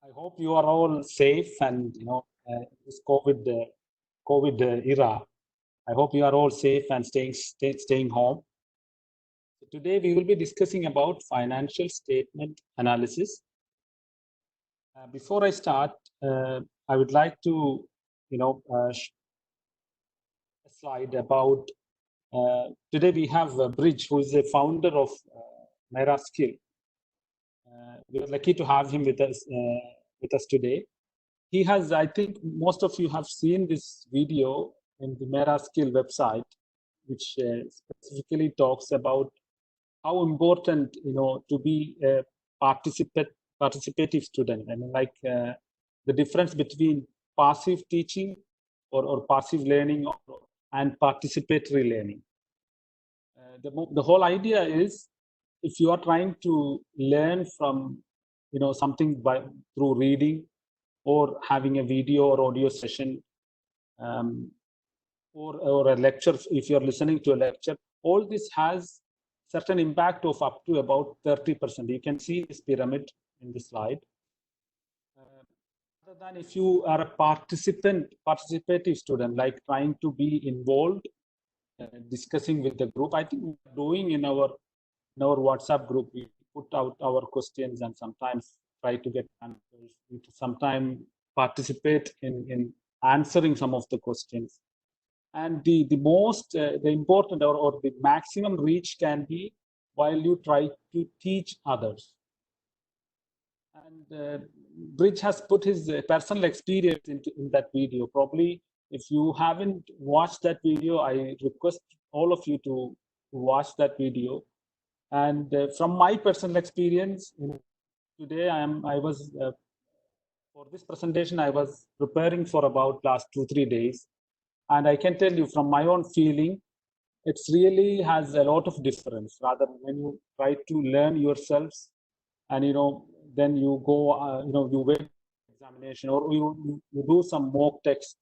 I hope you are all safe and this COVID era. I hope you are all safe and staying home. So today we will be discussing about financial statement analysis. Before I start, I would like to a slide about today we have Bridge, who is the founder of Mera Skill. We are lucky to have him with us today. He has, I think most of you have seen this video in the Mera Skill website, which specifically talks about how important, to be a participative student. I mean, like the difference between passive teaching or passive learning and participatory learning. The whole idea is, if you are trying to learn from, something through reading, or having a video or audio session, or a lecture, if you're listening to a lecture, all this has certain impact of up to about 30%. You can see this pyramid in the slide. Other than if you are a participative student, like trying to be involved, discussing with the group, I think we're doing in our WhatsApp group, we put out our questions and sometimes try to get answers. We sometimes participate in answering some of the questions. And the important or the maximum reach can be while you try to teach others. And Bridge has put his personal experience in that video. Probably if you haven't watched that video, I request all of you to watch that video. And from my personal experience, today for this presentation, I was preparing for about last 2-3 days. And I can tell you from my own feeling, it really has a lot of difference. Rather, when you try to learn yourselves, and then you go, you wait examination, or you do some mock text.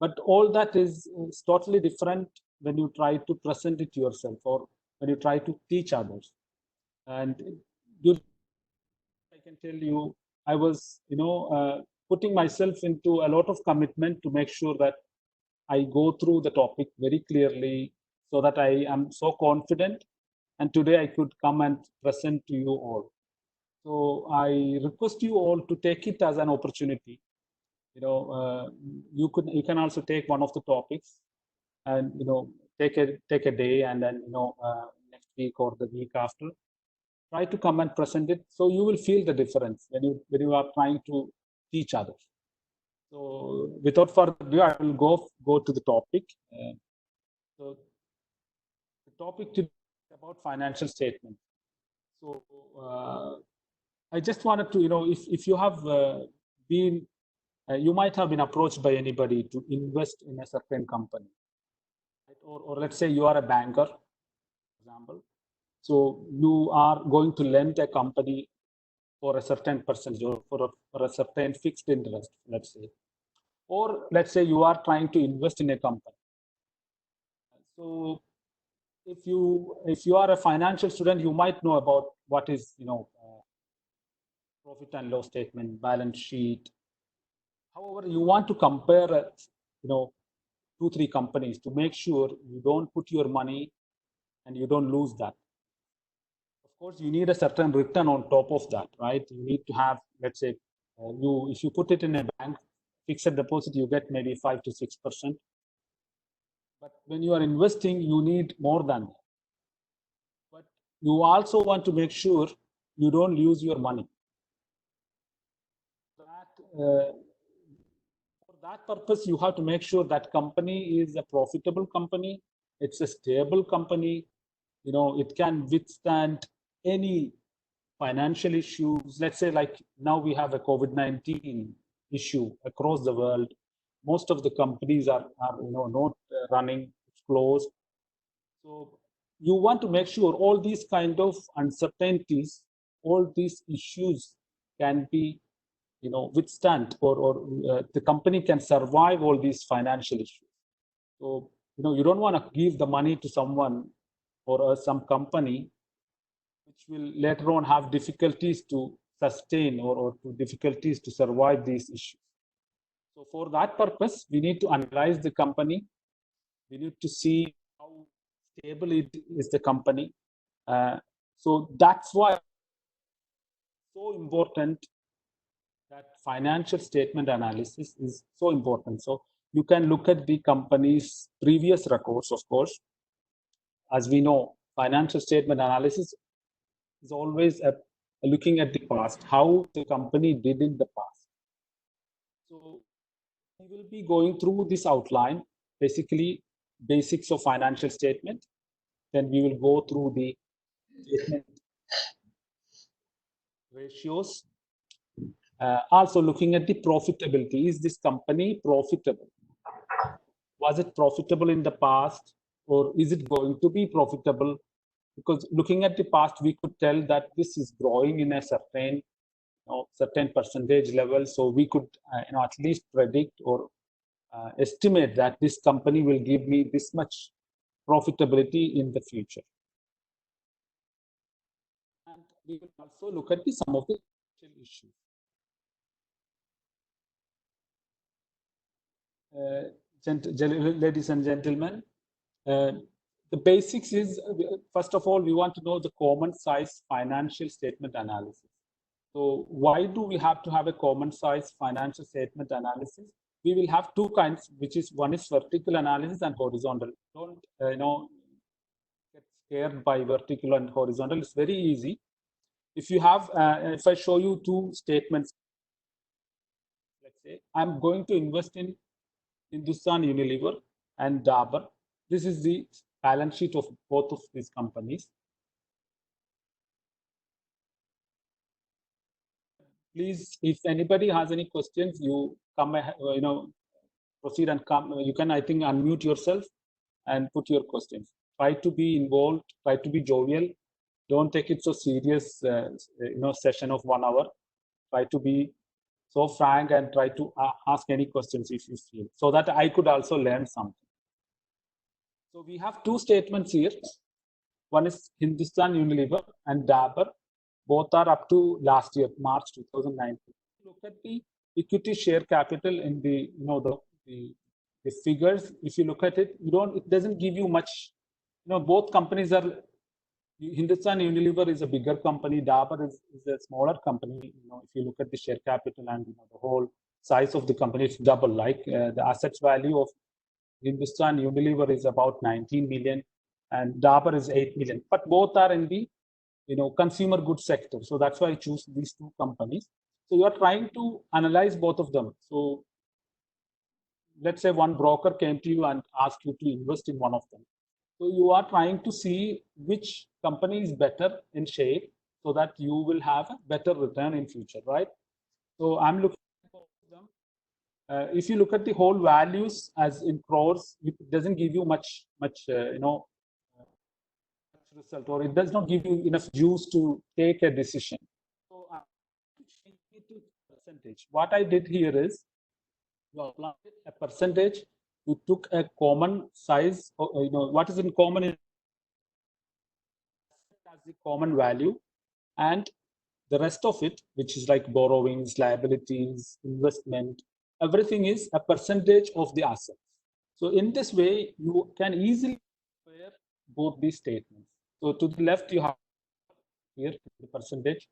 But all that is totally different when you try to present it yourself, or when you try to teach others. And I can tell you, I was, putting myself into a lot of commitment to make sure that I go through the topic very clearly, so that I am so confident. And today I could come and present to you all. So I request you all to take it as an opportunity. You can also take one of the topics, and take a day, and then next week or the week after, try to come and present it, so you will feel the difference when you are trying to teach others. So without further ado, I will go to the topic. So the topic today is about financial statement. So I just wanted to, if you have been, you might have been approached by anybody to invest in a certain company, right? Or let's say you are a banker, for example. So you are going to lend a company for a certain percentage, or for a certain fixed interest, let's say. Or let's say you are trying to invest in a company. So if you are a financial student, you might know about what is profit and loss statement, balance sheet. However, you want to compare 2-3 companies to make sure you don't put your money and you don't lose that. Of course, you need a certain return on top of that, right? You need to have, let's say, if you put it in a bank, fixed deposit, you get maybe 5 to 6%. But when you are investing, you need more than that. But you also want to make sure you don't lose your money. For that purpose, you have to make sure that company is a profitable company. It's a stable company. It can withstand any financial issues. Let's say, like now we have a COVID-19 issue across the world. Most of the companies are not running, it's closed. So you want to make sure all these kind of uncertainties, all these issues can be withstand, or the company can survive all these financial issues. So you don't want to give the money to someone or some company which will later on have difficulties to sustain or to difficulties to survive these issues. So for that purpose, we need to analyze the company. We need to see how stable it is the company. So that's why it's so important that financial statement analysis is so important. So you can look at the company's previous records, of course. As we know, financial statement analysis is always looking at the past, how the company did in the past. So we will be going through this outline, basically basics of financial statement. Then we will go through the statement ratios. Also looking at the profitability. Is this company profitable? Was it profitable in the past, or is it going to be profitable? Because looking at the past, we could tell that this is growing in a certain percentage level. So we could at least predict or estimate that this company will give me this much profitability in the future. And we will also look at some of the issues. Ladies and gentlemen, the basics is, first of all, we want to know the common size financial statement analysis. So why do we have to have a common size financial statement analysis? We will have two kinds, which is one is vertical analysis and horizontal. Don't get scared by vertical and horizontal. It's very easy. If you have, if I show you two statements, let's say I'm going to invest in Hindustan Unilever and Dabur. This is the balance sheet of both of these companies. Please, if anybody has any questions, you come, proceed and come. You can, I think, unmute yourself and put your questions. Try to be involved. Try to be jovial. Don't take it so serious. Session of 1 hour. Try to be so frank and try to ask any questions if you feel, so that I could also learn something. So we have two statements here. One is Hindustan Unilever and Dabur. Both are up to last year, March 2019. Look at the equity share capital in the the figures. If you look at it, it doesn't give you much. Both companies are. Hindustan Unilever is a bigger company. Dabur is a smaller company. If you look at the share capital and the whole size of the company, it's double. Like the assets value of Hindustan Unilever is about 19 million, and Dabur is 8 million. But both are in the consumer goods sector. So that's why I choose these two companies. So you are trying to analyze both of them. So let's say one broker came to you and asked you to invest in one of them. So you are trying to see which company is better in shape so that you will have a better return in future, right? So I'm looking at both of them. If you look at the whole values as in crores, it doesn't give you much result, or it does not give you enough juice to take a decision. So I'm changing it to percentage. What I did here is you applied a percentage. You took a common size. What is in common as the common value, and the rest of it, which is like borrowings, liabilities, investment, everything is a percentage of the assets. So in this way, you can easily compare both these statements. So to the left, you have here the percentage,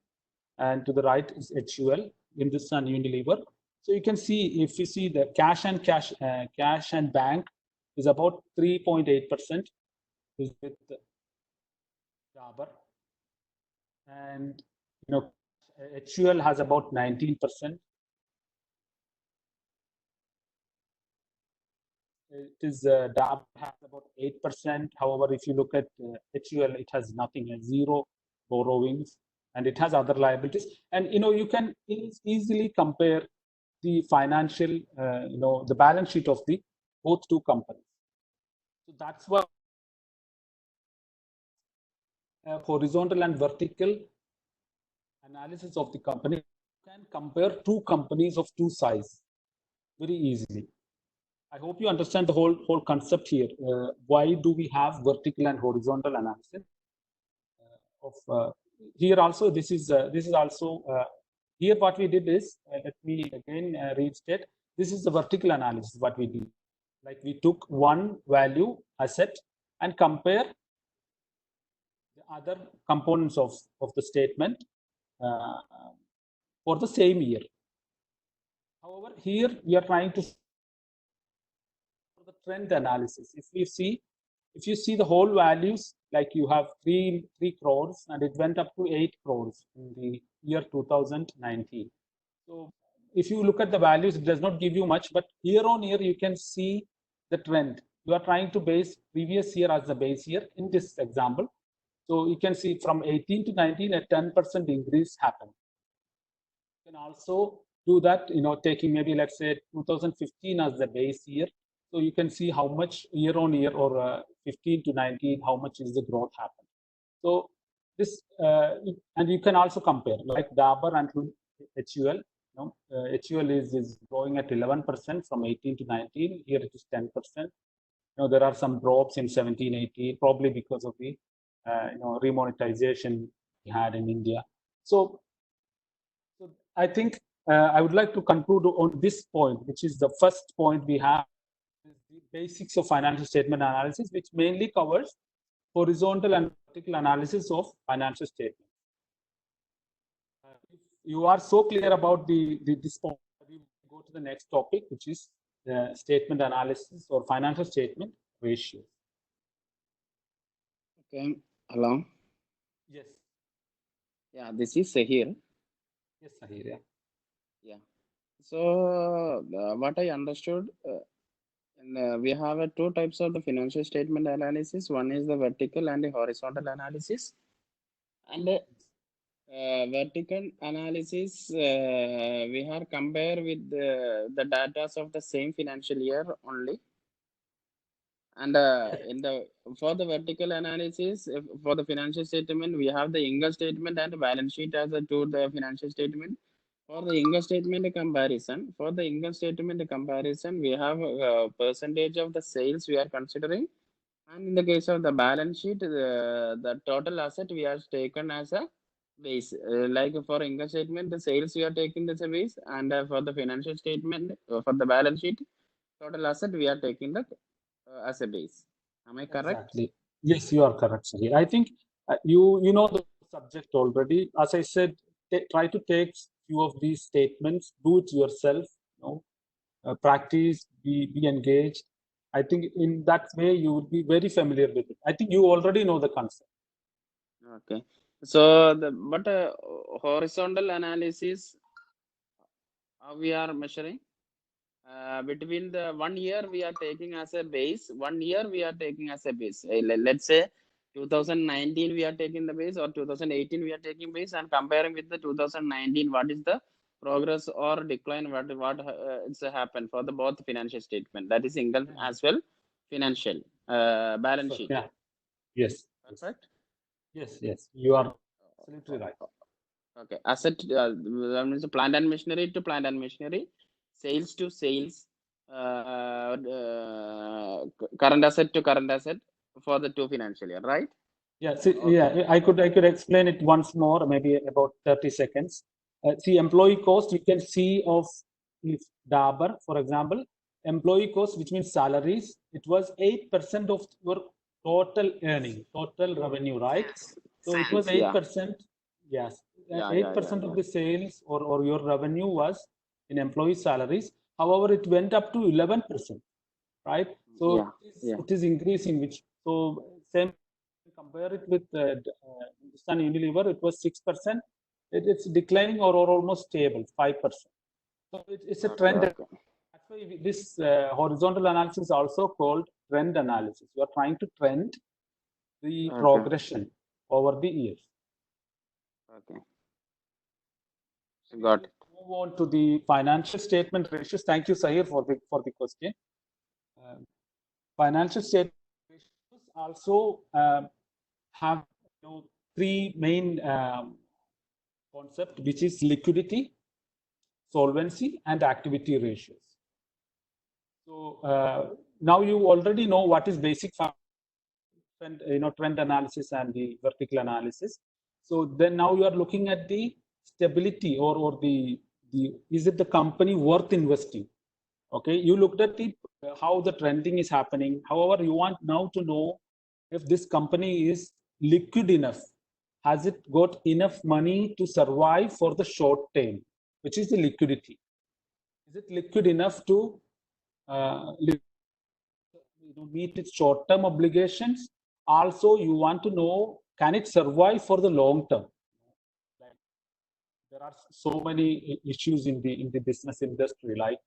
and to the right is HUL, Hindustan Unilever. So you can see, if you see the cash and bank is about 3.8% with Dabur, and HUL has about 19%. It is Dabur has about 8%. However, if you look at HUL, it has nothing, zero borrowings, and it has other liabilities. And you can easily compare the financial, the balance sheet of the both two companies. So that's why horizontal and vertical analysis of the company can compare two companies of two size very easily. I hope you understand the whole concept here. Why do we have vertical and horizontal analysis? Here also, this is also here what we did is, let me again restate, this is the vertical analysis what we did. Like we took one value asset and compare the other components of the statement uh, for the same year. However, here we are trying to the trend analysis. If you see the whole values, like you have three crores and it went up to 8 crores in the year 2019. So if you look at the values, it does not give you much, but year on year you can see the trend. You are trying to base previous year as the base year in this example. So you can see from 18 to 19, a 10% increase happened. You can also do that, taking maybe let's say 2015 as the base year. So you can see how much year on year or 15 to 19, how much is the growth happened. So this, and you can also compare like Dabur and HUL. HUL is growing at 11% from 18 to 19. Here it is 10%. There are some drops in 17, 18, probably because of the remonetization we had in India. So I think I would like to conclude on this point, which is the first point we have, the basics of financial statement analysis, which mainly covers horizontal and vertical analysis of financial statements. If you are so clear about this point, we go to the next topic, which is statement analysis or financial statement ratios. Okay, hello. Yes. Yeah, this is Sahir. Yes, Sahir. Yeah. So what I understood, we have two types of the financial statement analysis. One is the vertical and the horizontal analysis. And vertical analysis, we have compared with the data of the same financial year only. And for the vertical analysis, for the financial statement, we have the income statement and the balance sheet as a to the financial statement. For the income statement comparison, we have a percentage of the sales we are considering, and in the case of the balance sheet, the total asset we have taken as a base. Like for income statement, the sales we are taking as a base, and for the financial statement, for the balance sheet, total asset we are taking that as a base. Am I correct? Exactly. Yes, you are correct, Sahir. I think you know the subject already. As I said, try to take few of these statements, do it yourself. Practice, be engaged. I think in that way you would be very familiar with it. I think you already know the concept. Okay. So horizontal analysis, how we are measuring between the 1 year we are taking as a base. 1 year we are taking as a base. Let's say 2019 we are taking the base, or 2018 we are taking base, and comparing with the 2019, what is the progress or decline, what it's happened for the both financial statement, that is income as well financial balance So, sheet. yeah. Yes. Perfect. Yes. You are absolutely right. Okay. Asset, that means plant and machinery to plant and machinery, sales to sales, current asset to current asset for the two financial year, right? Yeah, see, Okay. yeah, I could explain it once more, maybe about 30 seconds. See, employee cost, you can see of if Dabur, for example, employee cost, which means salaries, it was 8% of your total earning, total revenue, right? So it was Sales, yeah. 8%, yes, Yeah, yeah, yeah, 8% of yeah. the sales or your revenue was in employee salaries. However, it went up to 11%, right? Yeah, So yeah. it is increasing, which so same compare it with Hindustan Unilever, it was 6%. It's declining or almost stable, 5%. So it's a Okay, trend. okay. That's why this horizontal analysis is also called trend analysis. You are trying to trend the Okay, progression over the years. okay. Maybe Got let's it. move on to the financial statement ratios. Thank you, Sahir, for the question. Um, Financial statement ratios also have three main concept, which is liquidity, solvency, and activity ratios. So now you already know what is basic trend analysis and the vertical analysis. So then now you are looking at the stability, or the is it the company worth investing? Okay, you looked at the how the trending is happening. However, you want now to know if this company is liquid enough. Has it got enough money to survive for the short term, which is the liquidity? Is it liquid enough to meet its short-term obligations? Also, you want to know, can it survive for the long term? Like, there are so many issues in the business industry, like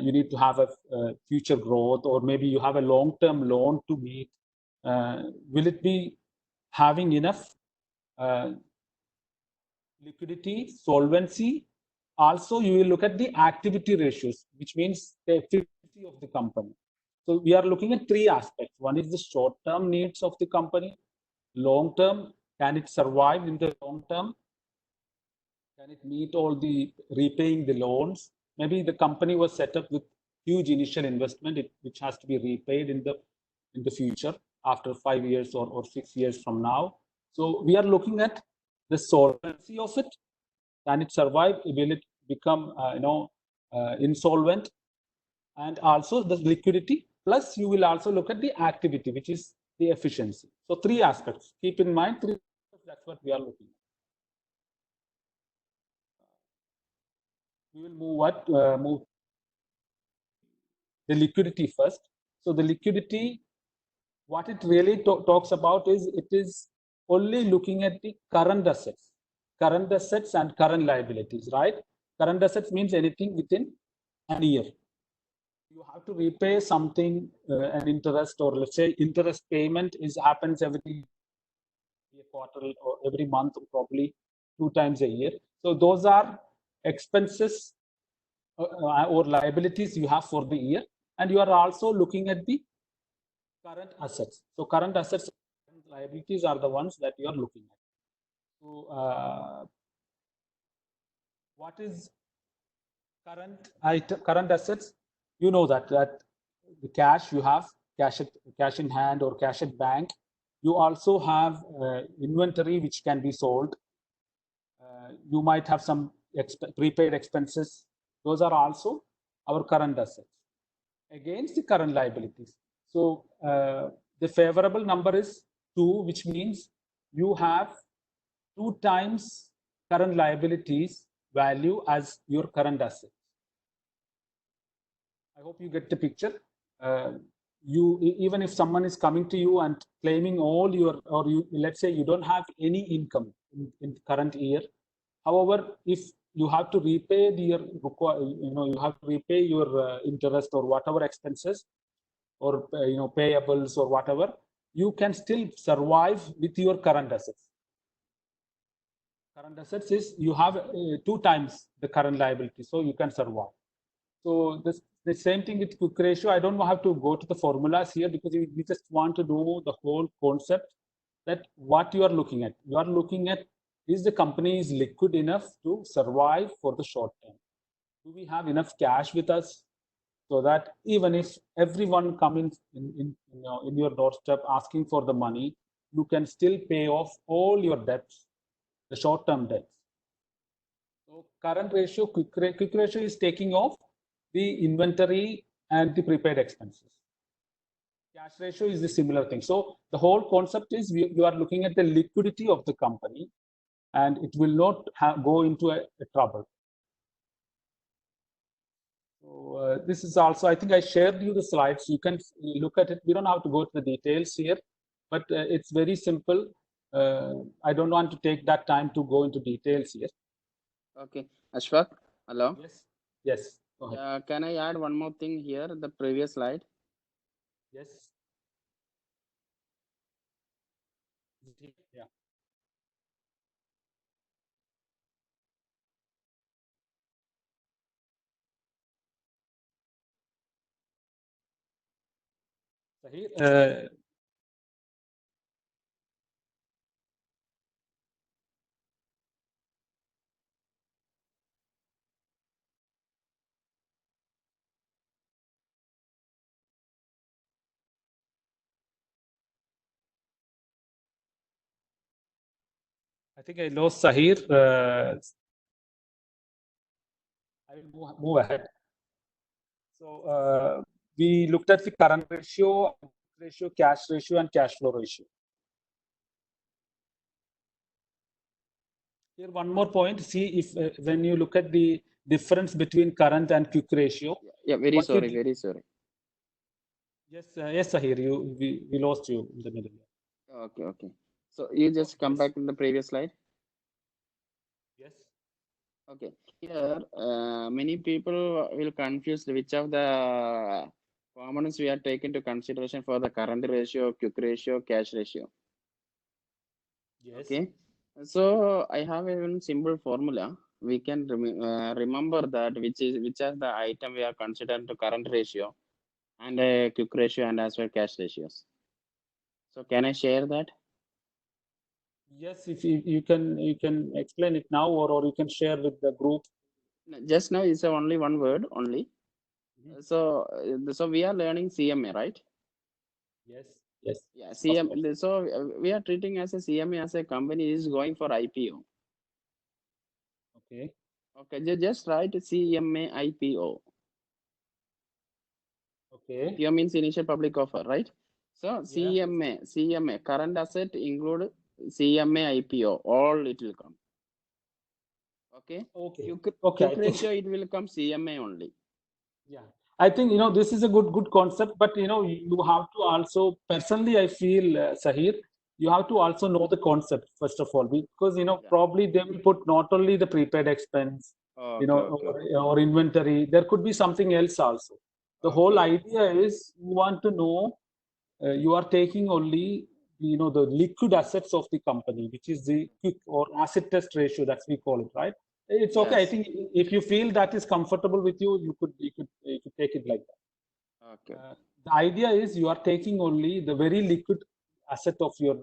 you need to have a future growth, or maybe you have a long-term loan to meet. Will it be having enough liquidity, solvency? Also, you will look at the activity ratios, which means the efficiency of the company. So we are looking at three aspects. One is the short-term needs of the company. Long-term, can it survive in the long term? Can it meet all the repaying the loans? Maybe the company was set up with huge initial investment, which has to be repaid in the future after 5 years or 6 years from now. So we are looking at the solvency of it. Can it survive? Will it become insolvent? And also the liquidity. Plus, you will also look at the activity, which is the efficiency. So three aspects. Keep in mind three aspects. That's what we are looking at. We will move the liquidity first. So the liquidity, what it really talks about is it is only looking at the current assets and current liabilities, right? Current assets means anything within an year. You have to repay something, an interest, or let's say interest payment happens every quarter or every month, probably 2 times a year. So those are expenses or liabilities you have for the year, and you are also looking at the current assets. So current assets and liabilities are the ones that you are looking at. So what is current assets? You know that the cash you have, cash in hand or cash at bank. You also have inventory which can be sold. You might have some prepaid expenses. Those are also our current assets against the current liabilities. So the favorable number is 2, which means you have 2 times current liabilities value as your current assets. I hope you get the picture. Even if someone is coming to you and claiming all your, or let's say you don't have any income in the current year. However, if you have to repay you have to repay your interest or whatever expenses, or payables or whatever, you can still survive with your current assets. Current assets is you have 2 times the current liability, so you can survive. So the same thing with quick ratio. I don't have to go to the formulas here, because we just want to know the whole concept, that what you are looking at. You are looking at, is the company is liquid enough to survive for the short term? Do we have enough cash with us, so that even if everyone comes in your doorstep asking for the money, you can still pay off all your debts, the short-term debts? So current ratio, quick ratio is taking off the inventory and the prepaid expenses. Cash ratio is the similar thing. So the whole concept is you are looking at the liquidity of the company, and it will not go into a trouble. So this is also, I think I shared you the slides. You can look at it. We don't have to go to the details here, but it's very simple. I don't want to take that time to go into details here. Okay, Ashfaq, hello. Yes. Go ahead. Can I add one more thing here? The previous slide. Yes. Yeah. Sahir, I think I lost Sahir. I will move ahead. So we looked at the current ratio, cash ratio, and cash flow ratio. Here, one more point. See if when you look at the difference between current and quick ratio. Yeah, very what you sorry, do- very sorry. Yes, yes, Sahir, we lost you in the middle. Okay, okay. So you just come Yes. back in the previous slide. Yes. Okay. Here, many people will confuse which of the components we are taking into consideration for the current ratio, quick ratio, cash ratio. Yes. Okay. So I have a very simple formula. We can remember that which are the item we are considering to current ratio and quick ratio and as well cash ratios. So can I share that? Yes, if you can explain it now, or you can share with the group. Just now it's only one word only. Mhm. So we are learning CMA, right? Yes. Yes. Yeah, Of course. CM. So we are treating as a CMA as a company is going for IPO. Okay. Okay, just write CMA IPO. Okay. IPO means initial public offer, right? So Yeah. CMA, current asset include CMA IPO, all it will come. Okay. Okay. Quick Okay. I think ratio, it will come CMA only. yeah. I think this is a good concept, but you have to also personally. I feel Sahir, you have to also know the concept first of all, because Yeah. probably they will put not only the prepaid expense, Okay, okay. or inventory. There could be something else also. The whole Okay. idea is you want to know you are taking only the liquid assets of the company, which is the quick or asset test ratio that we call it, right? It's okay. I Yes. think if you feel that is comfortable with you, you could take it like that. Okay. The idea is you are taking only the very liquid asset of your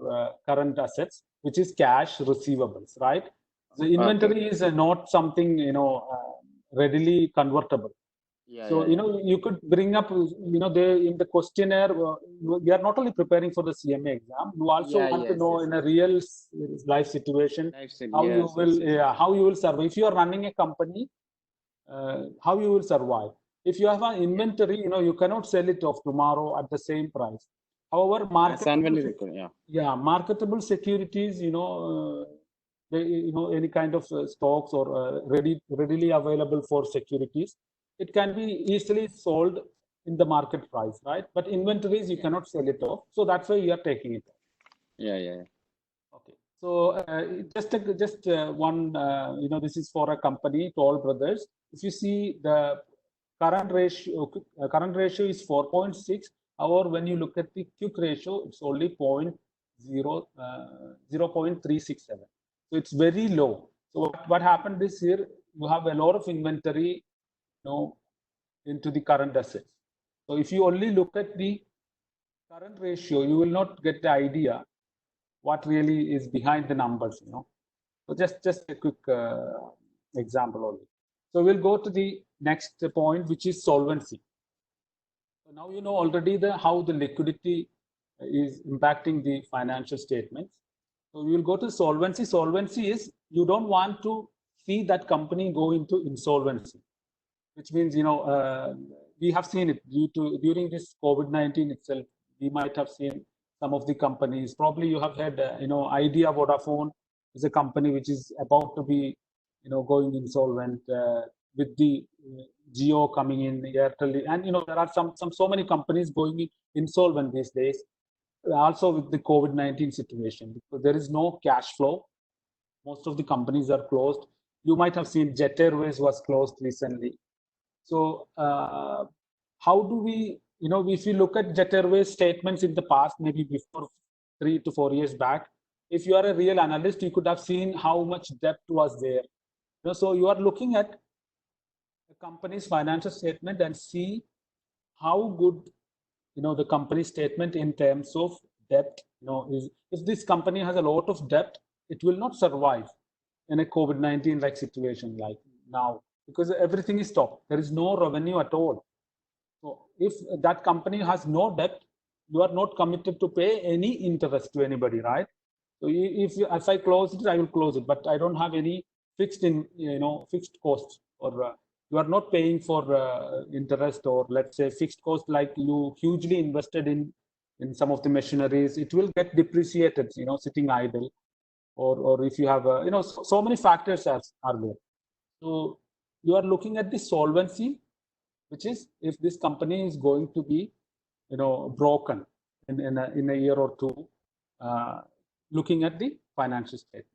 current assets, which is cash receivables, right? The Okay. inventory is not something readily convertible. Yeah, So, yeah, yeah. you could bring up, they in the questionnaire, we are not only preparing for the CMA exam, you also Yeah, want to yes, know yes, in a yes. real life situation Lifestyle, how you yes, will yes, yes. how you will survive. If you are running a company, how you will survive. If you have an inventory, you cannot sell it off tomorrow at the same price. However, As and when you record, yeah. marketable securities, any kind of stocks or readily available for securities, it can be easily sold in the market price, right? But inventories, you Yeah. cannot sell it off. So that's why you are taking it off. Yeah, yeah, yeah. Okay. So just one, this is for a company, Toll Brothers. If you see the current ratio is 4.6. However, when you look at the quick ratio, it's only 0.367. So it's very low. So what happened this year, you have a lot of inventory, into the current assets. So if you only look at the current ratio, you will not get the idea what really is behind the numbers. So just a quick example only. So we'll go to the next point, which is solvency. So now you know already how the liquidity is impacting the financial statements. So we will go to solvency. Solvency is you don't want to see that company go into insolvency, which means we have seen it during this COVID-19 itself. We might have seen some of the companies. Probably you have heard, Idea Vodafone is a company which is about to be, going insolvent, with the Jio coming in, Airtel, and there are so many companies going insolvent these days. Also with the COVID-19 situation, because there is no cash flow. Most of the companies are closed. You might have seen Jet Airways was closed recently. So how do we, if you look at Jet Airways statements in the past, maybe before 3 to 4 years back, if you are a real analyst, you could have seen how much debt was there. So you are looking at a company's financial statement and see how good, the company statement in terms of debt, is. If this company has a lot of debt, it will not survive in a COVID-19 like situation like now, because everything is stopped. There is no revenue at all. So if that company has no debt, you are not committed to pay any interest to anybody, right? So if I close it, I will close it, but I don't have any fixed fixed cost, or you are not paying for interest, or let's say fixed cost, like you hugely invested in some of the machineries, it will get depreciated, sitting idle, or if you have so many factors are there. So you are looking at the solvency, which is if this company is going to be broken in a year or two, looking at the financial statement.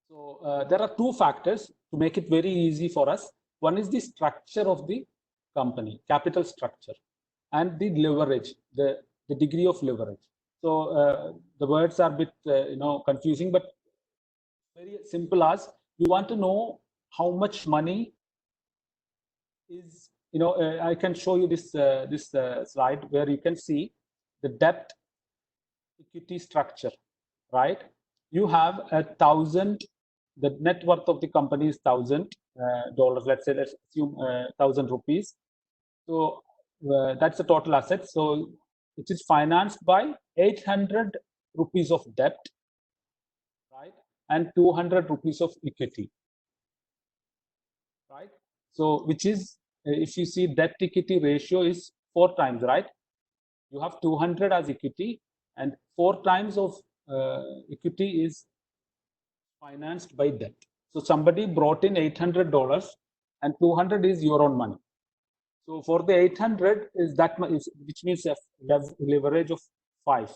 So there are two factors to make it very easy for us. One is the structure of the company, capital structure, and the leverage, the degree of leverage. So the words are a bit confusing, but very simple as you want to know how much money is, I can show you this slide where you can see the debt equity structure, right? You have 1,000, the net worth of the company is $1,000. Let's assume 1,000 rupees. So that's the total asset. So it is financed by 800 rupees of debt, right? And 200 rupees of equity, right? So which is, if you see, debt equity ratio is 4 times, right? You have 200 as equity, and 4 times of equity is financed by debt. So somebody brought in $800, and 200 is your own money. So for the 800 is that much, which means a leverage of 5,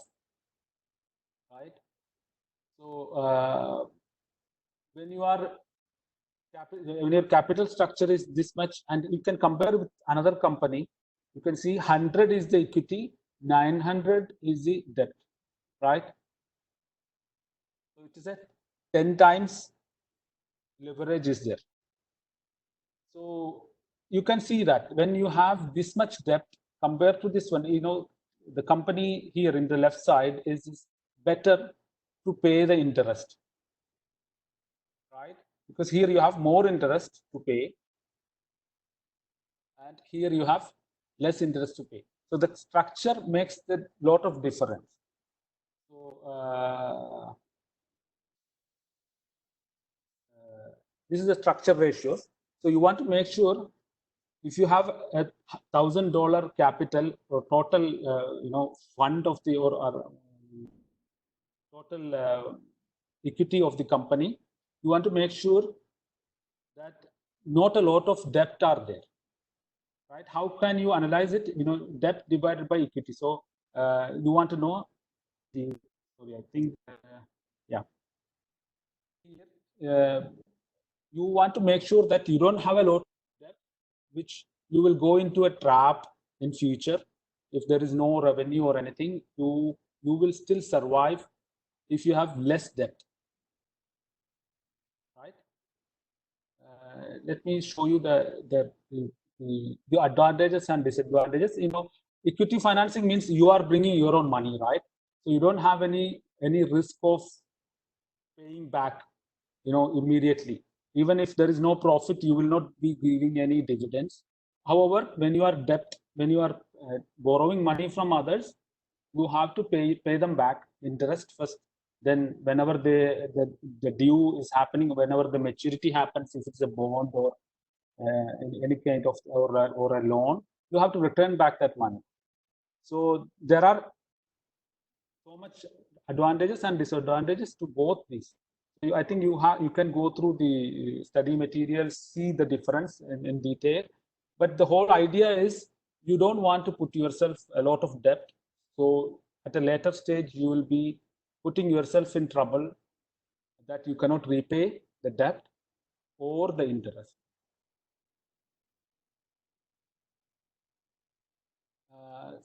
right? So when your capital structure is this much, and you can compare with another company, you can see 100 is the equity, 900 is the debt, right? So it is a 10 times leverage is there. So you can see that when you have this much debt compared to this one, the company here in the left side is better to pay the interest, right? Because here you have more interest to pay, and here you have less interest to pay. So the structure makes a lot of difference. So this is the structure ratios. So you want to make sure if you have a $1,000 capital or total, fund of the or total equity of the company, you want to make sure that not a lot of debt are there, right? How can you analyze it? Debt divided by equity. So you want to know the, sorry, I think, yeah. You want to make sure that you don't have a lot of debt, which you will go into a trap in future. If there is no revenue or anything, you will still survive if you have less debt, right? Let me show you the advantages and disadvantages. Equity financing means you are bringing your own money, right? So you don't have any risk of paying back, immediately. Even if there is no profit, you will not be giving any dividends. However, when you are borrowing money from others, you have to pay them back interest first. Then whenever the due is happening, whenever the maturity happens, if it's a bond or any kind of or a loan, you have to return back that money. So there are so much advantages and disadvantages to both these. I think you can go through the study materials, see the difference in detail. But the whole idea is you don't want to put yourself a lot of debt. So at a later stage, you will be putting yourself in trouble that you cannot repay the debt or the interest.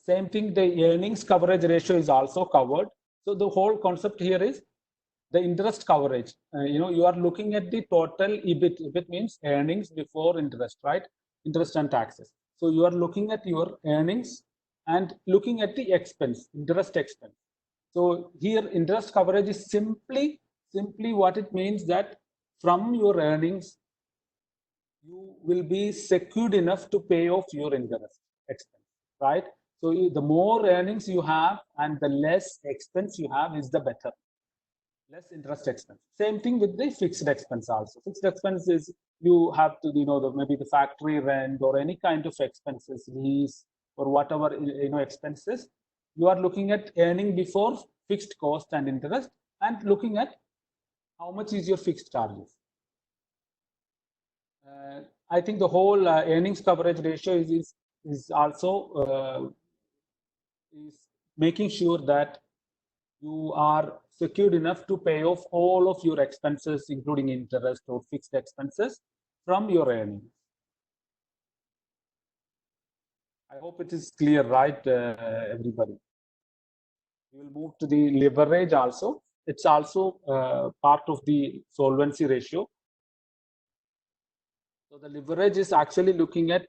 Same thing, the earnings coverage ratio is also covered. So the whole concept here is the interest coverage. You are looking at the total EBIT. EBIT means earnings before interest, right? Interest and taxes. So you are looking at your earnings and looking at the expense, interest expense. So here interest coverage is simply what it means, that from your earnings, you will be secured enough to pay off your interest expense, right? So the more earnings you have and the less expense you have is the better. Less interest expense. Same thing with the fixed expense also. Fixed expense is you have to, maybe the factory rent or any kind of expenses, lease or whatever, expenses. You are looking at earning before fixed cost and interest and looking at how much is your fixed charges. I think the whole earnings coverage ratio is also is making sure that you are secured enough to pay off all of your expenses, including interest or fixed expenses, from your earnings. I hope it is clear, right, everybody? We will move to the leverage also. It's also part of the solvency ratio. So the leverage is actually looking at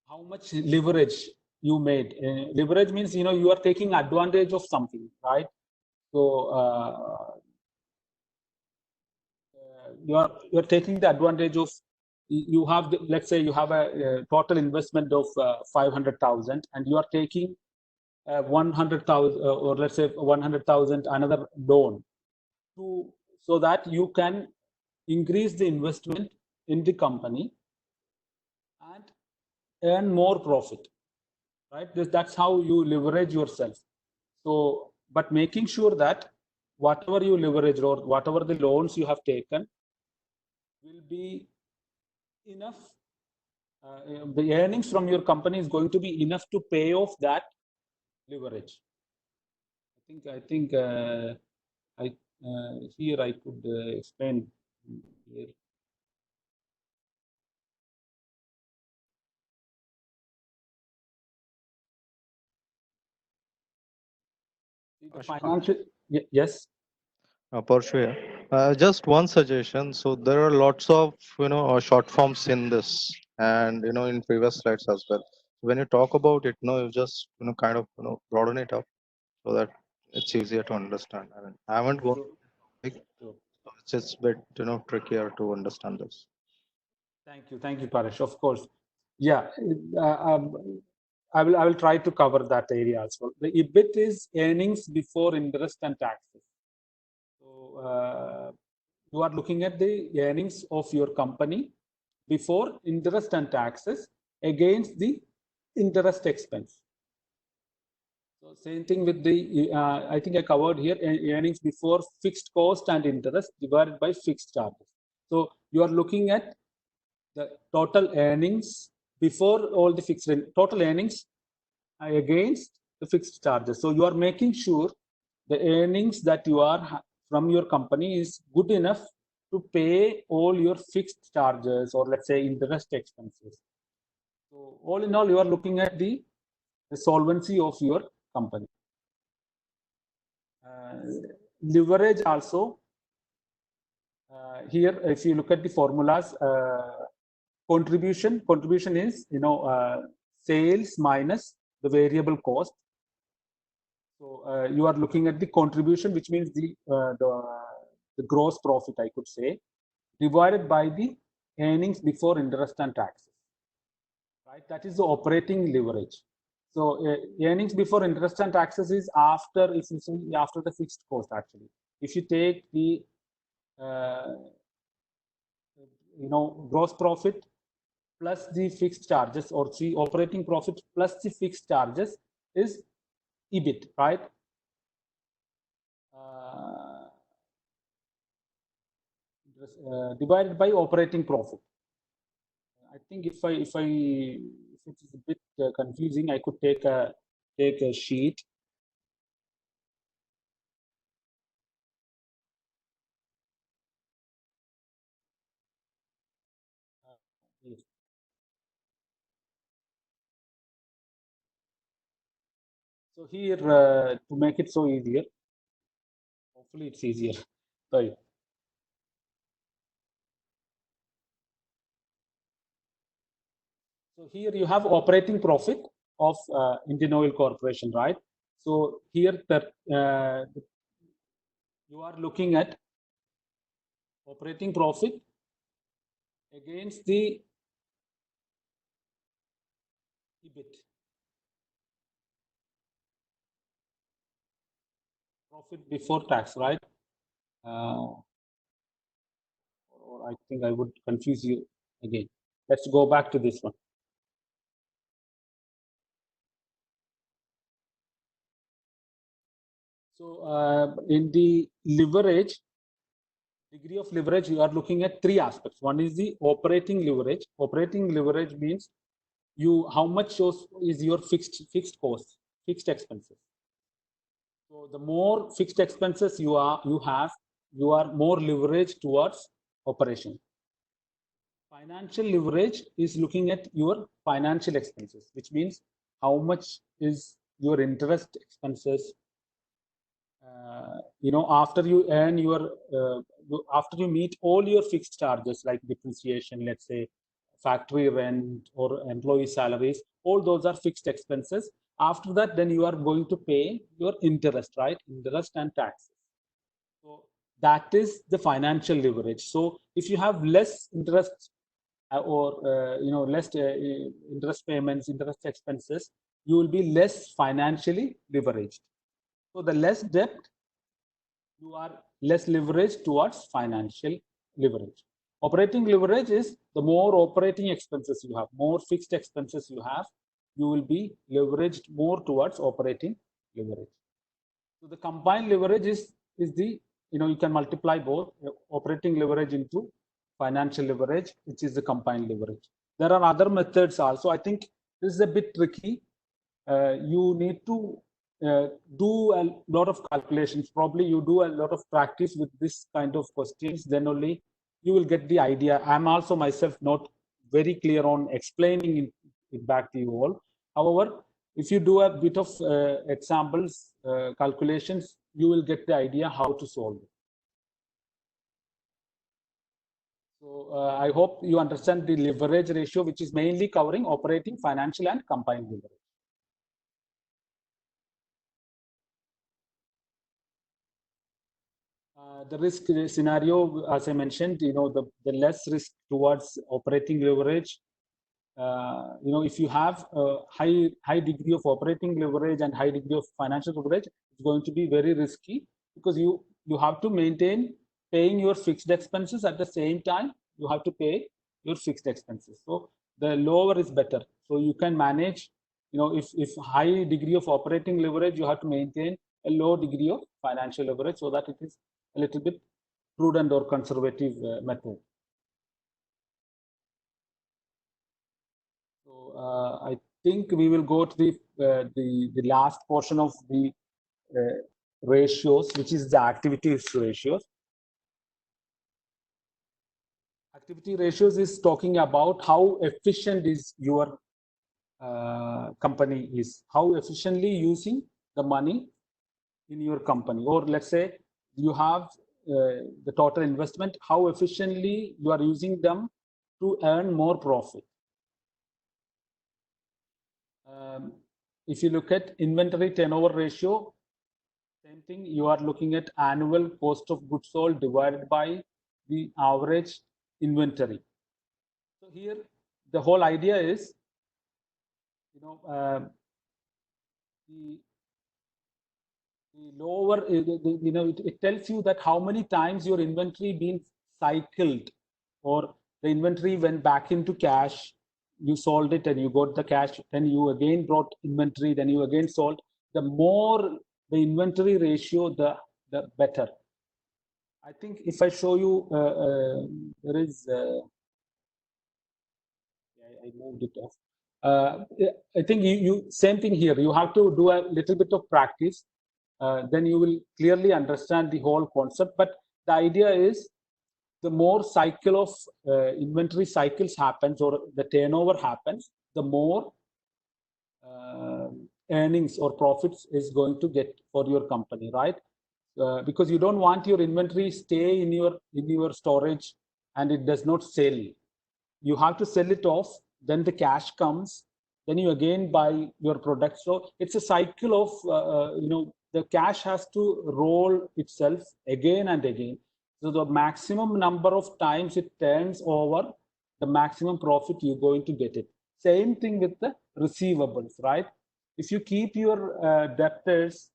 how much leverage you made. Leverage means you are taking advantage of something, right? So you're taking the advantage of, you have let's say you have a total investment of 500,000 and you are taking 100,000 or let's say 100,000 another loan so that you can increase the investment in the company and earn more profit, right? That's how you leverage yourself. So, but making sure that whatever you leverage or whatever the loans you have taken will be enough. The earnings from your company is going to be enough to pay off that leverage. I think here I could explain here. The financial, yes. Parshu, just one suggestion. So there are lots of short forms in this, and in previous slides as well. When you talk about it, you just kind of broaden it up so that it's easier to understand. I mean, I haven't gone big, so it's just a bit trickier to understand this. Thank you, Paresh. Of course, yeah. I will try to cover that area as well. The EBIT is earnings before interest and taxes. So you are looking at the earnings of your company before interest and taxes against the interest expense. So same thing with the, I think I covered here, earnings before fixed cost and interest divided by fixed charges. So you are looking at the total earnings before all the fixed total earnings against the fixed charges. So you are making sure the earnings that you are from your company is good enough to pay all your fixed charges or let's say interest expenses. So all in all, you are looking at the solvency of your company. Leverage also, here if you look at the formulas, contribution is sales minus the variable cost. So you are looking at the contribution, which means the gross profit, I could say, divided by the earnings before interest and taxes, right? That is the operating leverage. So earnings before interest and taxes is after, if you see, after the fixed cost actually. If you take the gross profit plus the fixed charges, or the operating profit plus the fixed charges is EBIT, right? Divided by operating profit. I think if it is a bit confusing, I could take a sheet. Yes. So here, to make it so easier, hopefully it's easier. Sorry. So here you have operating profit of Indian Oil Corporation, right? So here you are looking at operating profit against the EBIT, profit before tax, right? Or I think I would confuse you again. Let's go back to this one. So in the leverage, degree of leverage, you are looking at three aspects. One is the operating leverage. Operating leverage means how much is your fixed cost, fixed expenses. So the more fixed expenses you are more leveraged towards operation. Financial leverage is looking at your financial expenses, which means how much is your interest expenses. After you earn after you meet all your fixed charges like depreciation, let's say factory rent or employee salaries, all those are fixed expenses. After that, then you are going to pay your interest, right? Interest and taxes. So that is the financial leverage. So if you have less interest or less interest payments, interest expenses, you will be less financially leveraged. So the less debt, you are less leveraged towards financial leverage. Operating leverage is the more operating expenses you have, more fixed expenses you have, you will be leveraged more towards operating leverage. So the combined leverage is the, you can multiply both operating leverage into financial leverage, which is the combined leverage. There are other methods also. I think this is a bit tricky. You need to do a lot of calculations. Probably you do a lot of practice with this kind of questions, then only you will get the idea. I'm also myself not very clear on explaining it back to you all. However, if you do a bit of examples, calculations, you will get the idea how to solve it. So I hope you understand the leverage ratio, which is mainly covering operating, financial, and combined leverage. The risk scenario, as I mentioned, the less risk towards operating leverage. If you have a high degree of operating leverage and high degree of financial leverage, it's going to be very risky because you have to maintain paying your fixed expenses at the same time. You have to pay your fixed expenses. So the lower is better. So you can manage. If high degree of operating leverage, you have to maintain a low degree of financial leverage so that it is a little bit prudent or conservative method. So I think we will go to the last portion of the ratios, which is the activity ratios. Activity ratios is talking about how efficient is your company is, how efficiently using the money in your company, or let's say you have the total investment, how efficiently you are using them to earn more profit. If you look at inventory turnover ratio, same thing, you are looking at annual cost of goods sold divided by the average inventory. So here, the whole idea is, the lower, it tells you that how many times your inventory been cycled, or the inventory went back into cash, you sold it and you got the cash, then you again brought inventory, then you again sold. The more the inventory ratio, the better. I think if I show you, there is, I moved it off. I think you same thing here. You have to do a little bit of practice. Then you will clearly understand the whole concept. But the idea is, the more cycle of inventory cycles happens, or the turnover happens, the more earnings or profits is going to get for your company, right? Because you don't want your inventory stay in your storage and it does not sell. You have to sell it off, then the cash comes, then you again buy your product. So it's a cycle of the cash has to roll itself again and again. So the maximum number of times it turns over, the maximum profit you're going to get it. Same thing with the receivables, right? If you keep your debtors,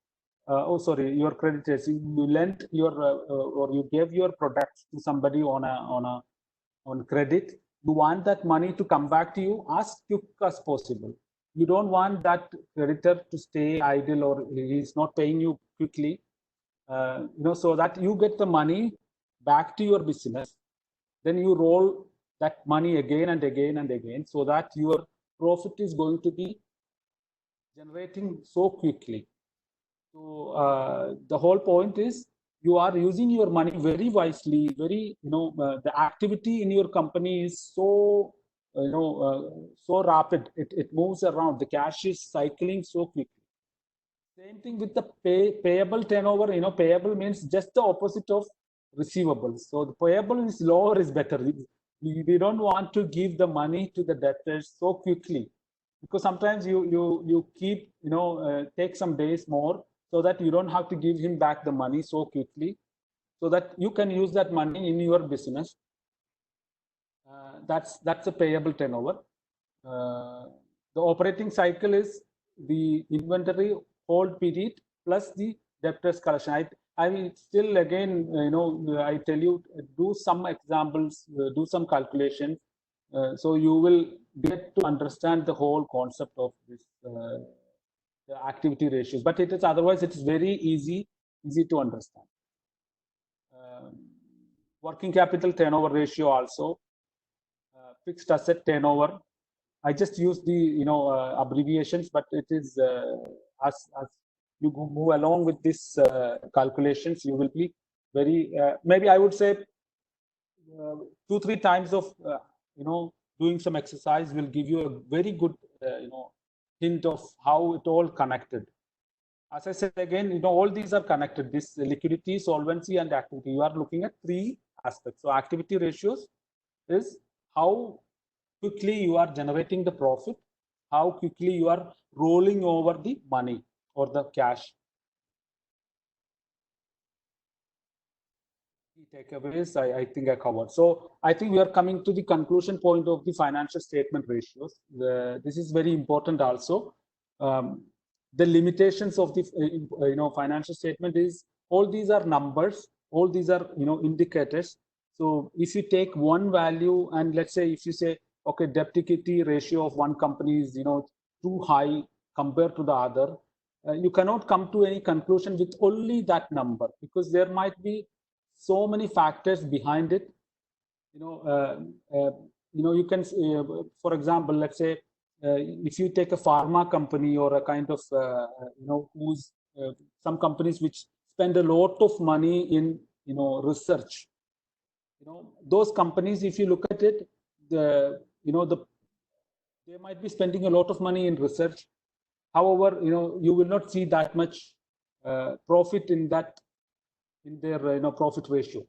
your creditors, you lent your or you gave your products to somebody on credit, you want that money to come back to you as quick as possible. You don't want that creditor to stay idle or he's not paying you quickly, so that you get the money back to your business. Then you roll that money again and again and again, so that your profit is going to be generating so quickly. So the whole point is you are using your money very wisely, very, the activity in your company is so, so rapid. It moves around. The cash is cycling so quickly. Same thing with the payable turnover. Payable means just the opposite of receivables. So the payable is lower is better. We don't want to give the money to the debtors so quickly, because sometimes you keep, take some days more, so that you don't have to give him back the money so quickly, so that you can use that money in your business. That's a payable turnover. The operating cycle is the inventory hold period plus the debtors collection. I will still again, I tell you, do some examples, do some calculations, so you will get to understand the whole concept of this the activity ratios. But it is otherwise it is very easy to understand. Working capital turnover ratio also, fixed asset turnover. I just use the abbreviations, but it is as you move along with this calculations, you will be very maybe I would say 2-3 times of doing some exercise will give you a very good hint of how it all connected. As I said again, all these are connected. This liquidity, solvency, and activity. You are looking at 3 aspects. So activity ratios is how quickly you are generating the profit, how quickly you are rolling over the money or the cash. Key takeaways, I think I covered. So I think we are coming to the conclusion point of the financial statement ratios. This is very important also. The limitations of the financial statement is all these are numbers, all these are indicators. So if you take one value and let's say if you say, okay, debt equity ratio of one company is too high compared to the other, you cannot come to any conclusion with only that number, because there might be so many factors behind it. You can for example, let's say if you take a pharma company or a kind of who's some companies which spend a lot of money in research, those companies, if you look at it, they might be spending a lot of money in research. However, you will not see that much profit in their profit ratio.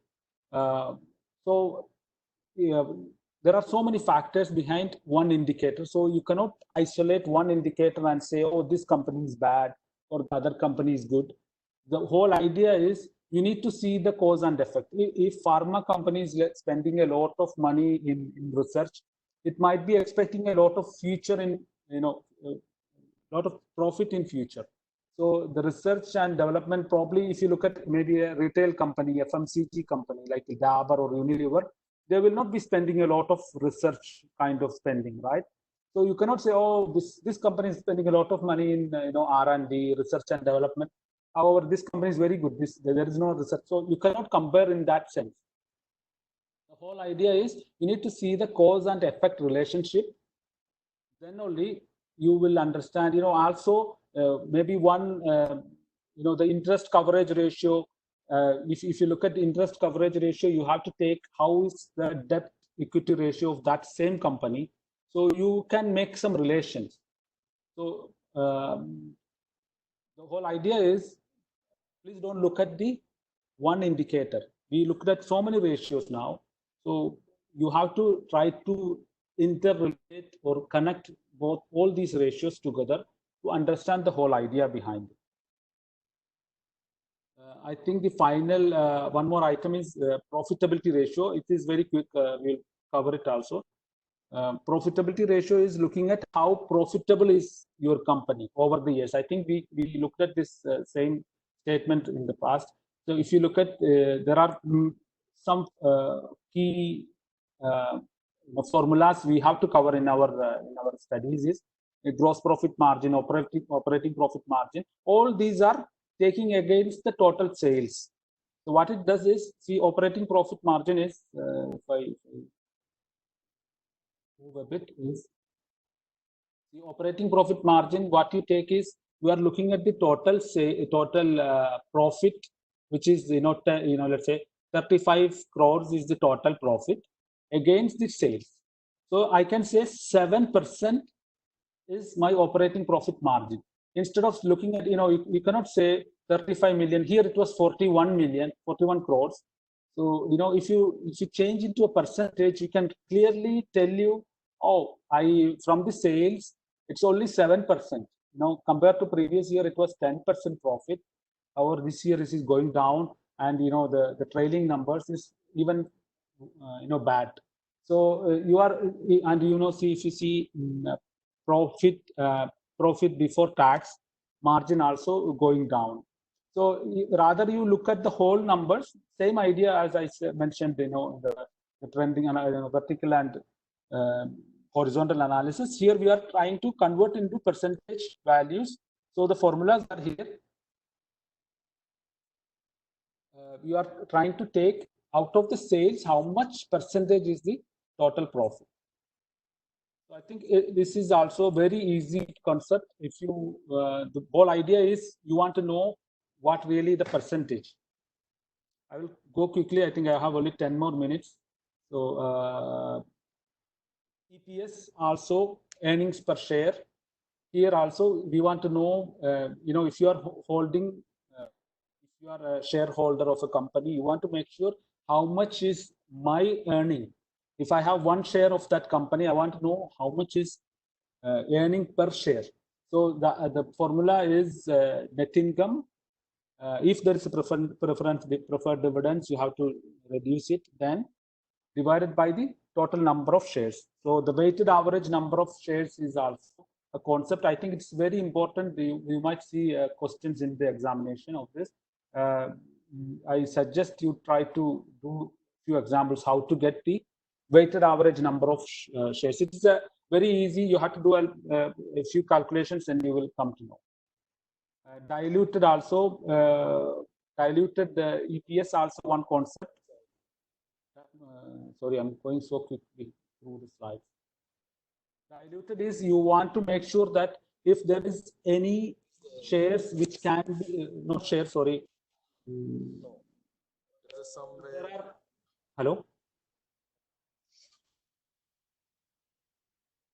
So there are so many factors behind one indicator. So you cannot isolate one indicator and say, oh, this company is bad or the other company is good. The whole idea is you need to see the cause and effect. If pharma companies spending a lot of money in research, it might be expecting a lot of future in lot of profit in future. So the research and development, probably if you look at maybe a retail company, FMCG company like Dabur or Unilever, they will not be spending a lot of research kind of spending, right? So you cannot say, oh, this company is spending a lot of money in R&D, research and development. However, this company is very good. There is no research, so you cannot compare in that sense. The whole idea is you need to see the cause and effect relationship. Then only you will understand. Also maybe one, the interest coverage ratio. If you look at the interest coverage ratio, you have to take how is the debt equity ratio of that same company. So you can make some relations. So the whole idea is, please don't look at the one indicator. We looked at so many ratios now. So you have to try to interrelate or connect all these ratios together to understand the whole idea behind it. I think the final one more item is profitability ratio. It is very quick. We'll cover it also. Profitability ratio is looking at how profitable is your company over the years. I think we looked at this same statement in the past. So if you look at, there are some key formulas we have to cover in our studies is gross profit margin, operating profit margin. All these are taking against the total sales. So what it does is, see, operating profit margin is, if I move a bit, is the operating profit margin. What you take is, you are looking at the total profit, which is let's say 35 crores is the total profit against the sales. So I can say 7% is my operating profit margin. Instead of looking at, you cannot say 35 million. Here it was 41 million, 41 crores. So, if you change into a percentage, you can clearly tell you, oh, from the sales, it's only 7%. Compared to previous year, it was 10% profit. However, this year it is going down, and the trailing numbers is even bad. So you are, and see, if you see profit before tax margin also going down. So rather you look at the whole numbers. Same idea as I mentioned, the trending and vertical and horizontal analysis. Here we are trying to convert into percentage values. So the formulas are here. We are trying to take out of the sales how much percentage is the total profit. So I think this is also a very easy concept. If you, the whole idea is you want to know what really the percentage. I will go quickly. I think I have only 10 more minutes. So EPS, also earnings per share. Here also we want to know, if you are holding, if you are a shareholder of a company, you want to make sure how much is my earning. If I have one share of that company, I want to know how much is earning per share. So the formula is net income. If there is a preferred dividends, you have to reduce it, then divided by the total number of shares. So the weighted average number of shares is also a concept. I think it's very important. You might see questions in the examination of this. I suggest you try to do few examples how to get the weighted average number of shares. It's very easy. You have to do a few calculations and you will come to know. Diluted EPS also one concept. Sorry, I'm going so quickly through the slides. Diluted is, you want to make sure that if there is any shares which can be, not shares, sorry. Hello?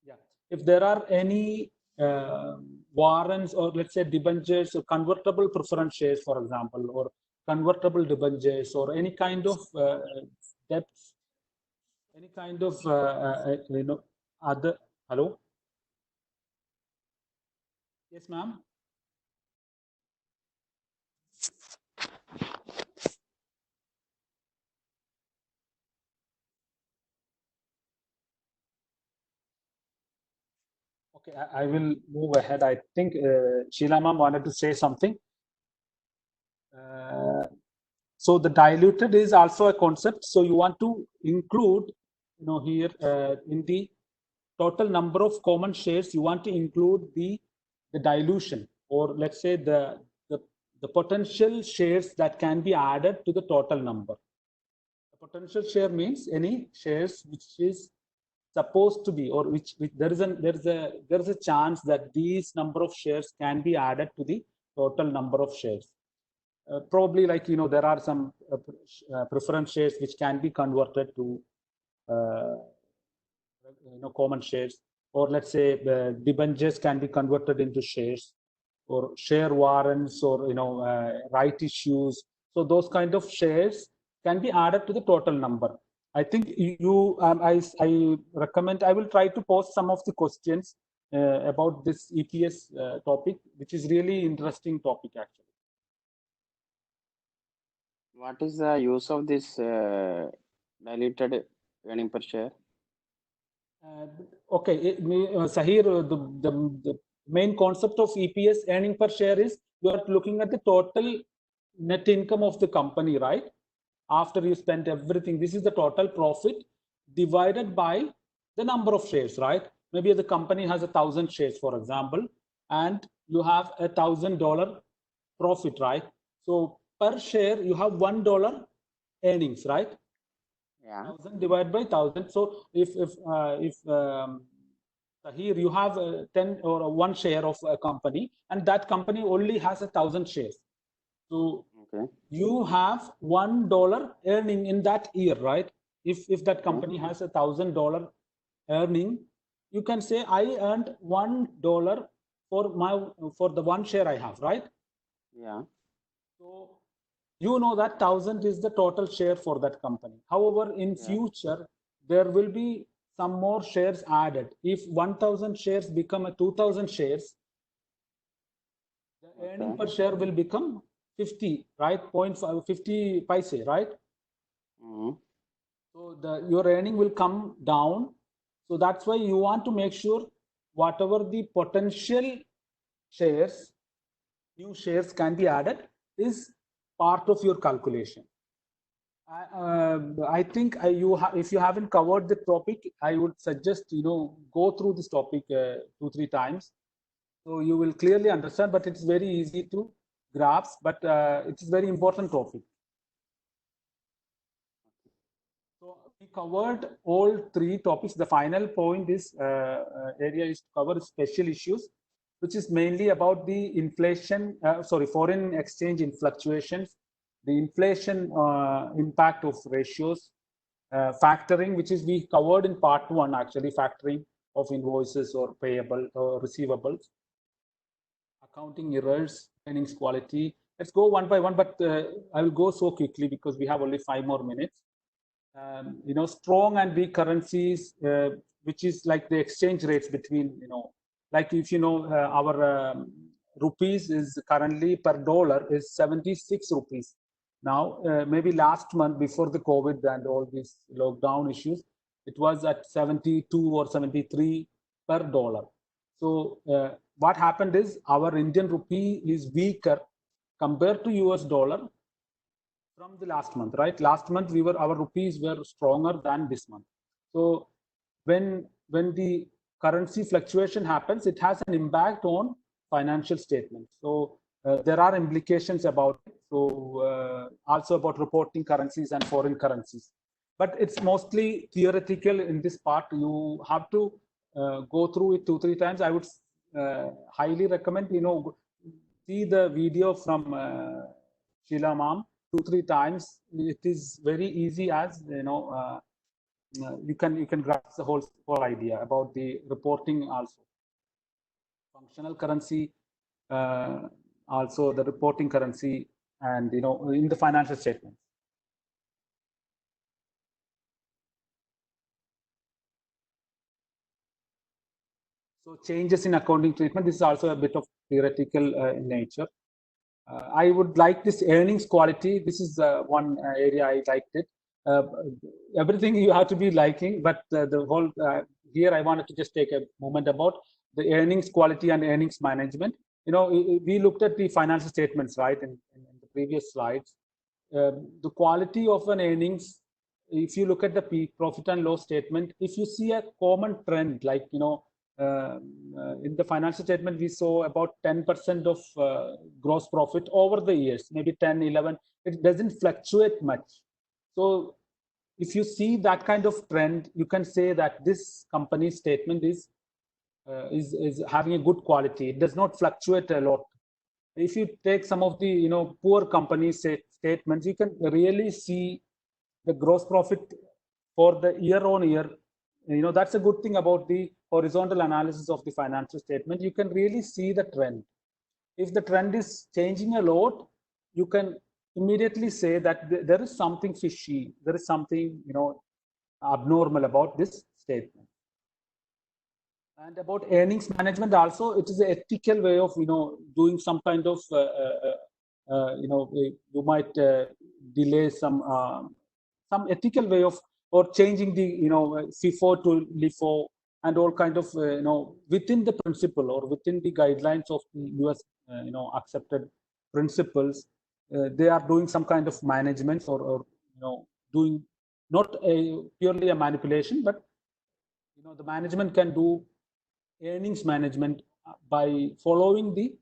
Yeah. If there are any warrants, or let's say debentures, or convertible preference shares, for example, or convertible debentures, or any kind of debts, any kind of other. Hello? Yes, ma'am. Okay, I will move ahead. I think Sheila ma'am wanted to say something. So the diluted is also a concept. So you want to include, here in the total number of common shares, you want to include the dilution, or let's say the potential shares that can be added to the total number. The potential share means any shares which is supposed to be, or which there is a chance that these number of shares can be added to the total number of shares. Probably, like, there are some preference shares which can be converted to common shares, or let's say the debentures can be converted into shares, or share warrants, or right issues. So those kind of shares can be added to the total number. I think I recommend, I will try to post some of the questions about this EPS topic, which is really interesting topic actually. What is the use of this diluted earning per share? Okay, Sahir, the main concept of EPS, earning per share, is you are looking at the total net income of the company, right? After you spend everything, this is the total profit divided by the number of shares, right? Maybe the company has 1,000 shares, for example, and you have $1,000 profit, right? So per share, you have $1 earnings, right? Yeah. 1,000 divided by 1,000. So if here you have 10 or 1 share of a company, and that company only has 1,000 shares. So Okay. you have $1 earning in that year, right? If that company has $1,000 earning, you can say I earned $1 for the 1 share I have, right? Yeah. So you know that 1,000 is the total share for that company. However, in Yeah. future, there will be some more shares added. If 1,000 shares become a 2,000 shares, the earning per share will become 50, right? 0.50 paise, right? Mhm. So your earning will come down. So that's why you want to make sure whatever the potential shares, new shares can be added, is part of your calculation. I think if you haven't covered the topic, I would suggest go through this topic 2-3 times, so you will clearly understand. But it's very easy to grasp. But it is very important topic. So we covered all 3 topics. The final point is area is to cover special issues, which is mainly about the inflation. Foreign exchange in fluctuations, the inflation impact of ratios, factoring, which is we covered in part 1, actually, factoring of invoices or payable or receivables, accounting errors, earnings quality. Let's go one by one, but I will go so quickly because we have only 5 more minutes. Strong and weak currencies, which is like the exchange rates between, like if our rupees is currently per dollar is 76 rupees. Now, maybe last month before the COVID and all these lockdown issues, it was at 72 or 73 per dollar. So what happened is our Indian rupee is weaker compared to US dollar from the last month, right? Last month our rupees were stronger than this month. So when the currency fluctuation happens, it has an impact on financial statements. So there are implications about it. So also about reporting currencies and foreign currencies. But it's mostly theoretical in this part. You have to go through it 2-3 times. I would highly recommend see the video from Sheila Ma'am 2-3 times. It is very easy, as you can grasp the whole idea about the reporting also. Functional currency, also the reporting currency, and in the financial statements. So changes in accounting treatment. This is also a bit of theoretical in nature. I would like this earnings quality. This is one area I liked it. Everything you have to be liking, but the whole here I wanted to just take a moment about the earnings quality and earnings management. We looked at the financial statements, right, in the previous slides. The quality of an earnings, if you look at the profit and loss statement, if you see a common trend, like in the financial statement, we saw about 10% of gross profit over the years, maybe 10, 11. It doesn't fluctuate much. So if you see that kind of trend, you can say that this company's statement is having a good quality. It does not fluctuate a lot. If you take some of the poor companies statements, you can really see the gross profit for the year on year. That's a good thing about the horizontal analysis of the financial statement. You can really see the trend. If the trend is changing a lot, you can immediately say that there is something fishy, there is something abnormal about this statement. And about earnings management also, it is an ethical way of doing some kind of you might delay some ethical way of or changing the FIFO to LIFO, and all kind of within the principle or within the guidelines of the US accepted principles. They are doing some kind of management, or doing not purely a manipulation, but the management can do earnings management by following the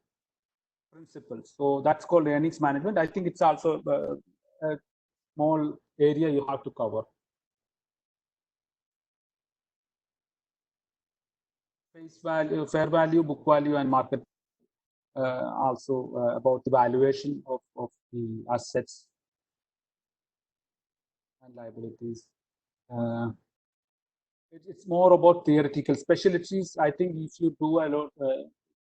principles. So that's called earnings management. I think it's also a small area you have to cover. Face value, fair value, book value, and market. Also about the valuation of the assets and liabilities. It's more about theoretical specialties. I think if you do a lot,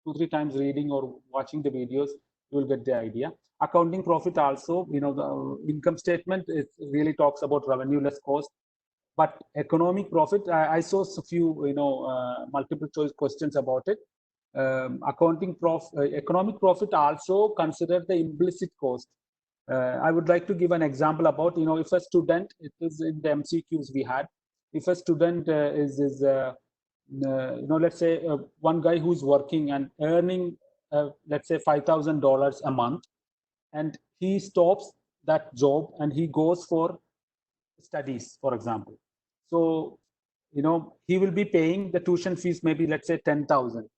2-3 times reading or watching the videos, you will get the idea. Accounting profit also, the income statement, it really talks about revenue less cost. But economic profit, I saw a few, multiple choice questions about it. Economic profit also consider the implicit cost. I would like to give an example about, if a student, it is in the MCQs we had, if a student let's say one guy who's working and earning, let's say $5,000 a month, and he stops that job and he goes for studies, for example. So, he will be paying the tuition fees, maybe let's say 10,000.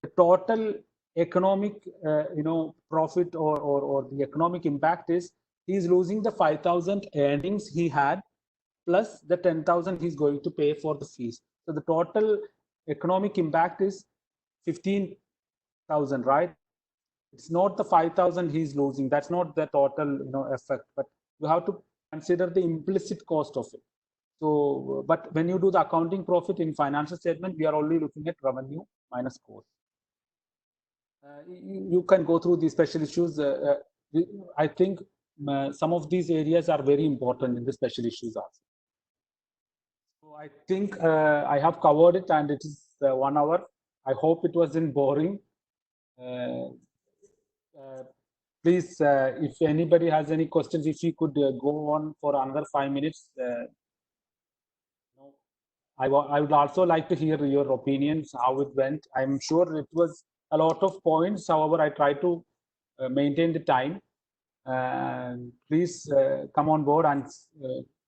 The total economic, profit or the economic impact is he's losing the 5,000 earnings he had, plus the 10,000 he's going to pay for the fees. So the total economic impact is 15,000, right? It's not the 5,000 he's losing. That's not the total, effect. But you have to consider the implicit cost of it. So, but when you do the accounting profit in financial statement, we are only looking at revenue minus cost. You can go through these special issues. I think some of these areas are very important in the special issues also. So I think I have covered it, and it is 1 hour. I hope it wasn't boring. Please, if anybody has any questions, if you could go on for another 5 minutes. I would also like to hear your opinions, how it went. I'm sure it was a lot of points. However, I try to maintain the time. Please come on board and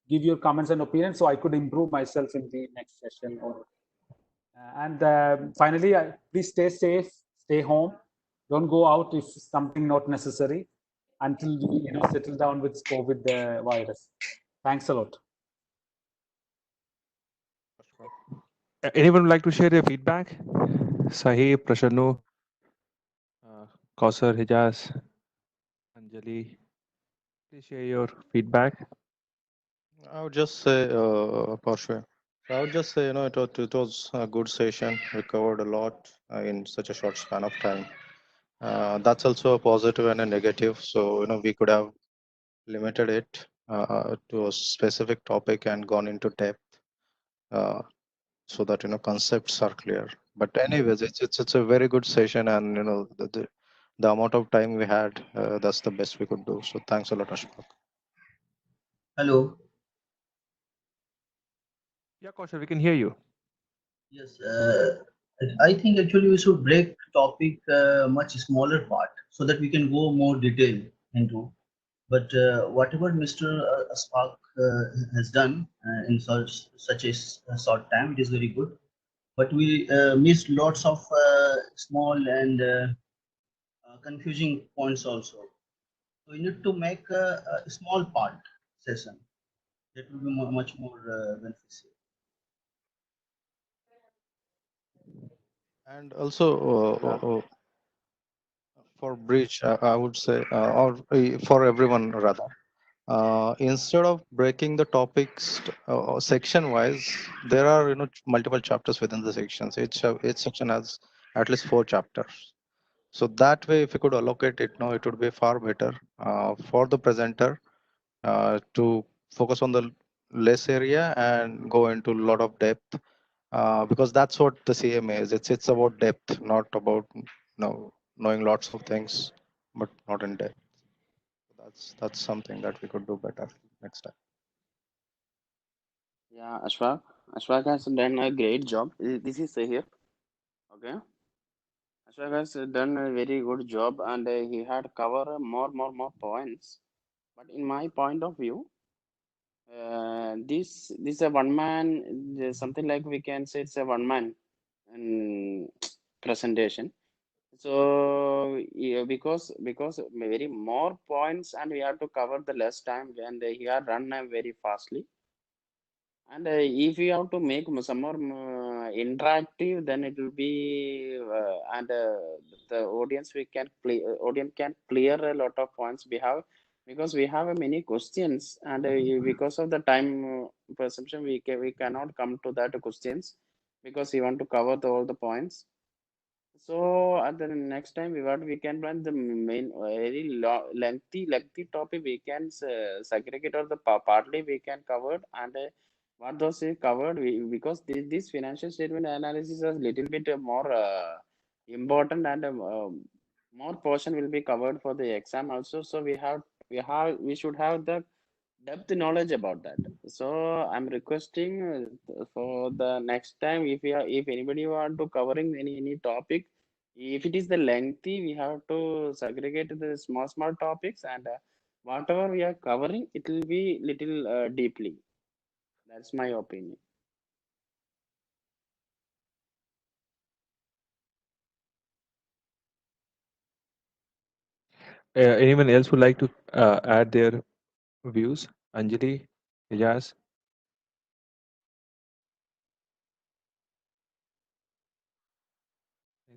give your comments and opinions so I could improve myself in the next session. Finally, please stay safe, stay home. Don't go out if something not necessary until we settle down with COVID virus. Thanks a lot. Anyone would like to share their feedback? Sahib, Prashanu, Kausar, Hijaz, Anjali, please share your feedback. I would just say, Porsche. I would just say, it was a good session. We covered a lot in such a short span of time. That's also a positive and a negative. So, we could have limited it to a specific topic and gone into depth, so that concepts are clear. But anyways, it's a very good session, and the amount of time we had, that's the best we could do. So thanks a lot, Ashfaq. Hello. Yeah, Kausar, we can hear you. Yes, I think actually we should break topic much smaller part so that we can go more detail into. But whatever Mr. Spark has done in such a short time, it is very good. But we missed lots of small and confusing points also. So we need to make a small part session. That will be much more beneficial. And also, for Breach, I would say, or for everyone rather, instead of breaking the topics section wise, there are multiple chapters within the sections. Each section has at least 4 chapters. So that way, if you could allocate it, it would be far better for the presenter to focus on the less area and go into a lot of depth, because that's what the CMA is. It's about depth, not about knowing lots of things, but not in depth. That's something that we could do better next time. Yeah, Ashfaq has done a great job. This is here. Okay. Ashfaq has done a very good job, and he had covered more points. But in my point of view, this is a one man, something like we can say it's a one man presentation. So yeah, because very more points and we have to cover the less time, and he had run very fastly. And if you have to make some more interactive, then it will be and the audience audience can clear a lot of points we have, because we have many questions, and because of the time perception we cannot come to that questions, because we want to cover all the points. So at the next time, we can run the main very lengthy topic. We can segregate or the partly we can cover, and what those is covered. Because this financial statement analysis is a little bit more important, and more portion will be covered for the exam also. So we should have the depth knowledge about that. So I'm requesting for the next time, if anybody want to covering any topic, if it is the lengthy, we have to segregate the small topics, and whatever we are covering, it will be little deeply. That's my opinion. Anyone else would like to add their views? Anjali, Ijaz?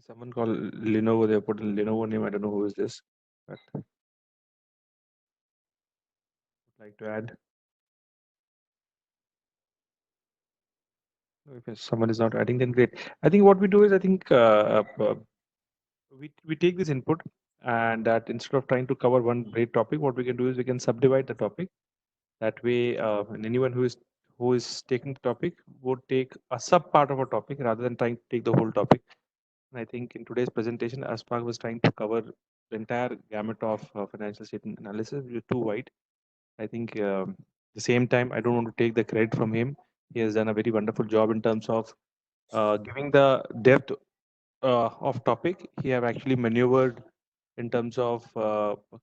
Someone called Lenovo. They put a Lenovo name. I don't know who is this, but would like to add. If someone is not adding, then great. I think what we do is, I think we take this input, and that instead of trying to cover one great topic, what we can do is we can subdivide the topic. That way, and anyone who is taking the topic would take a sub part of a topic rather than trying to take the whole topic. And I think in today's presentation, Aspak was trying to cover the entire gamut of financial statement analysis, which is too wide. I think the same time, I don't want to take the credit from him. He has done a very wonderful job in terms of giving the depth of topic. He have actually maneuvered in terms of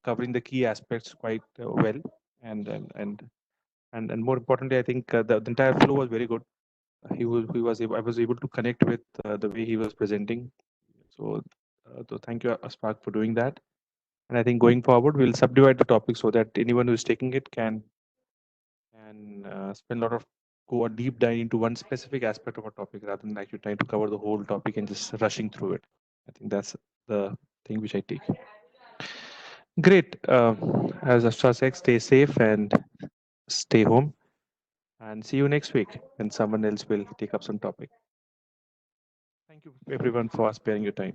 covering the key aspects quite well, and and and and more importantly, I think the entire flow was very good. He was able, I was able to connect with the way he was presenting. So thank you, Aspak, for doing that. And I think going forward, we'll subdivide the topic so that anyone who is taking it can spend a lot of go a deep dive into one specific aspect of a topic rather than actually trying to cover the whole topic and just rushing through it. I think that's the thing which I take. Great. As Ashra said, stay safe and stay home. And see you next week when someone else will take up some topic. Thank you everyone for sparing your time.